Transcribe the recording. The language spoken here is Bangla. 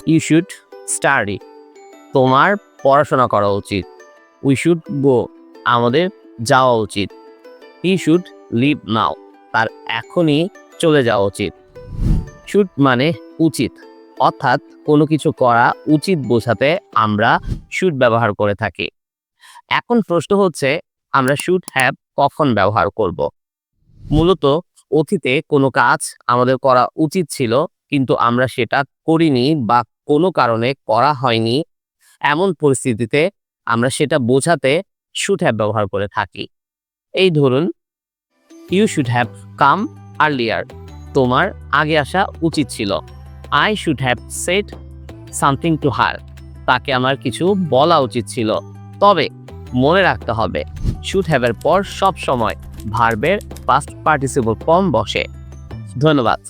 ইউ শুড স্টাডি, তোমার পড়াশোনা করা উচিত। উই শুড গো, আমাদের যাওয়া উচিত। হি শুড লিভ নাও, তার এখনই চলে যাওয়া উচিত। শুড মানে উচিত, অর্থাৎ কোনো কিছু করা উচিত বোঝাতে আমরা শুড ব্যবহার করে থাকি। এখন প্রশ্ন হচ্ছে, আমরা শুড হ্যাভ কখন ব্যবহার করব? মূলত অতীতে কোনো কাজ আমাদের করা উচিত ছিল কিন্তু আমরা সেটা করিনি বা কোনো কারণে করা হয়নি, এমন পরিস্থিতিতে আমরা সেটা বোঝাতে শুড হ্যাভ ব্যবহার করে থাকি। এই ধরুন, you should have come earlier, তোমার আগে আসা উচিত ছিল। I should have said something to her, তাকে আমার কিছু বলা উচিত ছিল। তবে মনে রাখতে হবে, শুড হ্যাভের পর সব সময় ভার্বের পাস্ট পার্টিসিপল ফর্ম বসে। ধন্যবাদ।